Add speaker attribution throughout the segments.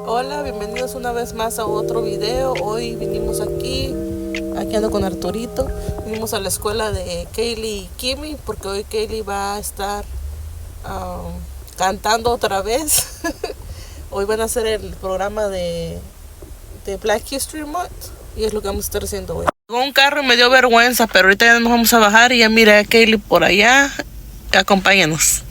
Speaker 1: Hola, bienvenidos una vez más a otro video. Hoy vinimos aquí ando con Arturito. Vinimos a la escuela de Kaylee y Kimmy porque hoy Kaylee va a estar cantando otra vez. Hoy van a hacer el programa de Black History Month y es lo que vamos a estar haciendo hoy. Llegó un carro y me dio vergüenza, pero ahorita ya nos vamos a bajar y ya mira a Kaylee por allá. Acompáñanos.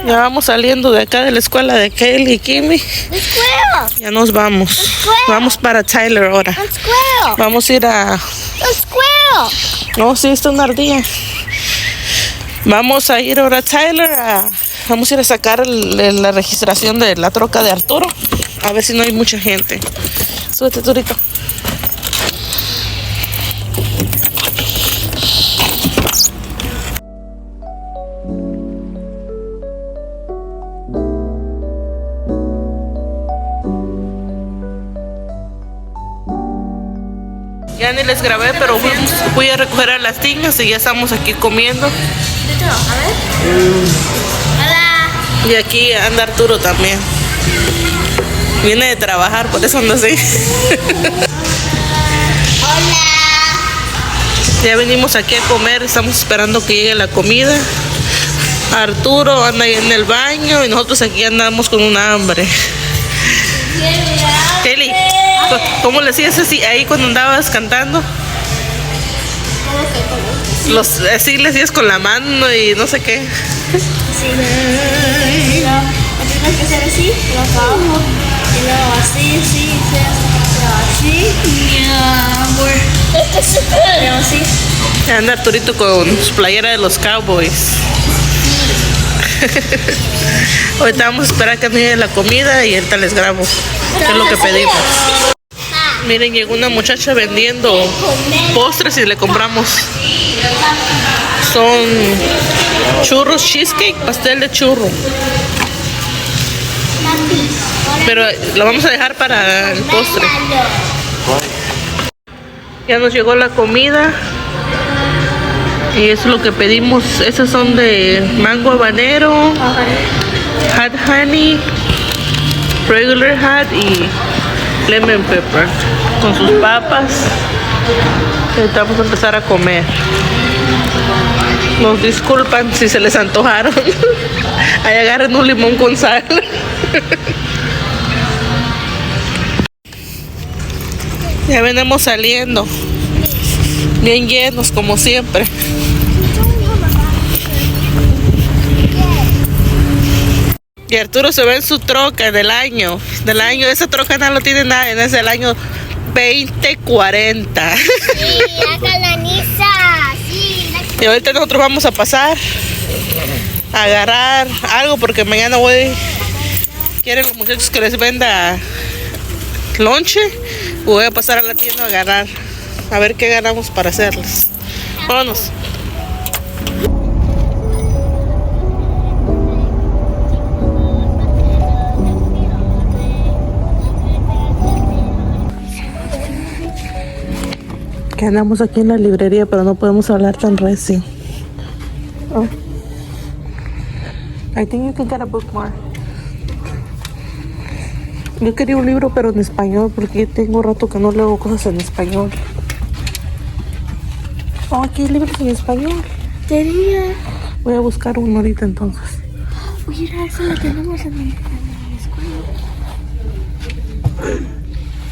Speaker 1: Ya vamos saliendo de acá de la escuela de Kaylee y Kimmy. Ya nos vamos. Vamos para Tyler ahora. Vamos a ir a... No, sí, está una ardilla. Vamos a ir ahora a Tyler. Vamos a ir a sacar la registración de la troca de Arturo. A ver si no hay mucha gente. Súbete, Turito. Ya ni les grabé, pero fui a recoger a las niñas y ya estamos aquí comiendo.
Speaker 2: A ver. Hola.
Speaker 1: Y aquí anda Arturo también. Viene de trabajar, por eso anda así.
Speaker 2: Hola.
Speaker 1: Ya venimos aquí a comer, estamos esperando que llegue la comida. Arturo anda ahí en el baño y nosotros aquí andamos con un hambre. Kelly, ¿cómo le hacías así ahí cuando andabas cantando? Así le hacías con la mano y no sé qué.
Speaker 2: Sí. Tienes que hacer así, lo abajo, y luego así, luego así.
Speaker 1: Anda Arturito con su playera de los Cowboys. Ahorita vamos a esperar que me llegue la comida y ahorita les grabo. ¿Qué es lo que pedimos? Miren, llegó una muchacha vendiendo postres y le compramos. Son churros, cheesecake, pastel de churro. Pero lo vamos a dejar para el postre. Ya nos llegó la comida. Y eso es lo que pedimos. Esas son de mango habanero, hot honey, regular hot y lemon pepper. Con sus papas. Y vamos a empezar a comer. Nos disculpan si se les antojaron. Ahí agarren un limón con sal. Ya venimos saliendo. Bien llenos como siempre. Y Arturo se ve en su troca del año. Esa troca no lo tiene nadie, es del año 2040.
Speaker 2: Sí, acá la Nisa. Sí,
Speaker 1: Y ahorita nosotros vamos a pasar a agarrar algo porque mañana quieren los muchachos que les venda lonche. Voy a pasar a la tienda a agarrar, a ver qué ganamos para hacerles. Vámonos. Que andamos aquí en la librería, pero no podemos hablar tan recio. Oh. I think you can get a bookmark. Yo quería un libro, pero en español, porque tengo rato que no leo cosas en español. Oh, aquí hay libros en español.
Speaker 2: tenía.
Speaker 1: Voy a buscar uno ahorita entonces.
Speaker 2: Oye, eso lo tenemos en la escuela.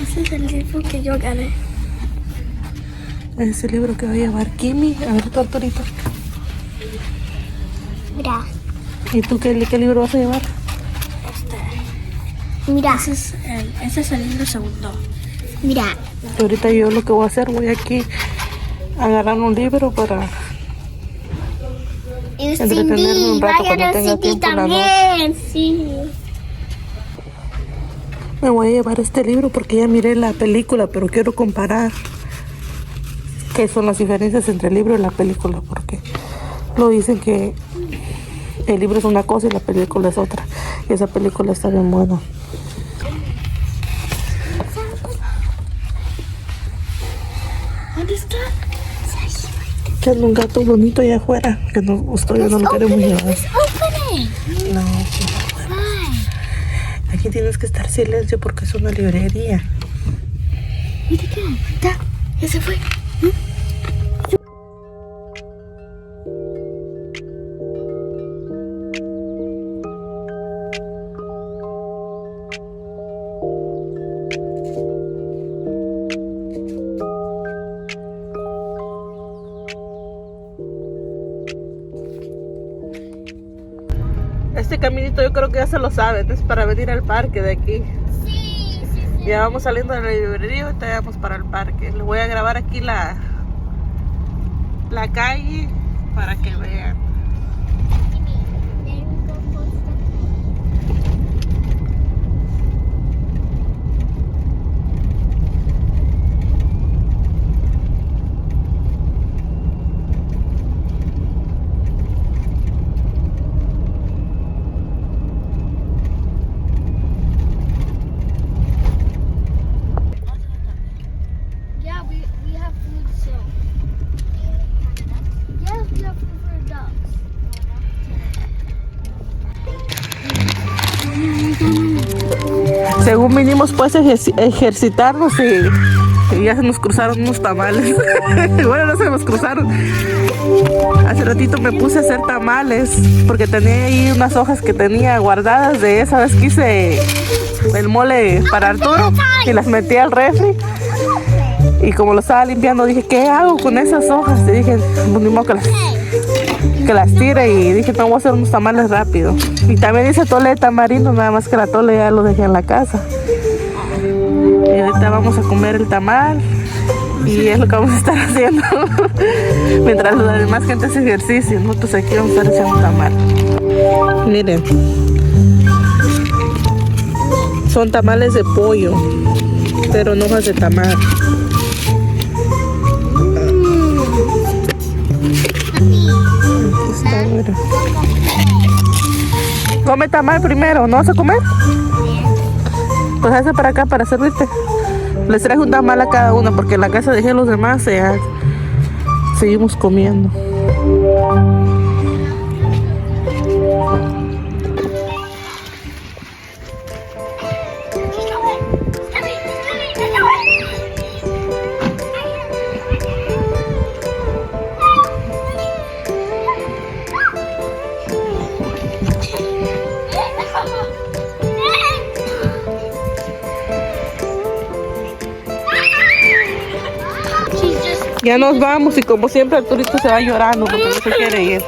Speaker 2: Ese es el libro que yo gané.
Speaker 1: Ese libro que va a llevar Kimi. A ver, tu Arturito.
Speaker 2: Mira.
Speaker 1: ¿Y tú qué libro vas a llevar?
Speaker 2: Mira. Ese es el libro segundo. Mira.
Speaker 1: Y ahorita yo lo que voy a hacer, voy aquí a agarrar un libro para entretenerme un rato cuando tenga tiempo en la noche.
Speaker 2: También, sí.
Speaker 1: Me voy a llevar este libro porque ya miré la película, pero quiero comparar qué son las diferencias entre el libro y la película, porque lo dicen que el libro es una cosa y la película es otra. Y esa película está bien buena.
Speaker 2: ¿Dónde está?
Speaker 1: Que hay un gato bonito allá afuera que no gustó, yo no lo queremos llevar. No, aquí tienes que estar silencio porque es una librería.
Speaker 2: Mira qué, está, ya se fue.
Speaker 1: Este caminito yo creo que ya se lo saben, es para venir al parque de aquí.
Speaker 2: Sí.
Speaker 1: Ya vamos saliendo de la librería y ahorita vamos para el parque. Les voy a grabar aquí la calle para que vean.
Speaker 2: Yeah, we have food, so. Yeah, we have food for dogs.
Speaker 1: Según vinimos pues a ejercitarnos y ya se nos cruzaron unos tamales. Bueno, no se nos cruzaron. Hace ratito me puse a hacer tamales porque tenía ahí unas hojas que tenía guardadas de esa vez que hice el mole para Arturo y las metí al refri. Y como lo estaba limpiando dije, ¿qué hago con esas hojas? Y dije, pues ni modo que las tire, y dije, no, voy a hacer unos tamales rápido. Y también hice tole de tamarindo, nada más que la tole ya lo dejé en la casa. Y ahorita vamos a comer el tamal y es lo que vamos a estar haciendo mientras la demás gente hace ejercicio. Nosotros aquí vamos a estar haciendo un tamal. Miren, son tamales de pollo. pero no hojas de tamal. Aquí está, mira. Come tamal primero, ¿no vas a comer? Pues hace para acá para servirte. Les traje un tamal a cada uno porque en la casa dejé los demás. Seguimos comiendo. Ya nos vamos y como siempre el turista se va llorando porque no se quiere ir.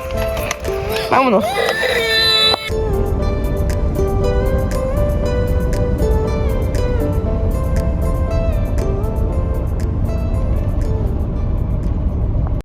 Speaker 1: Vámonos.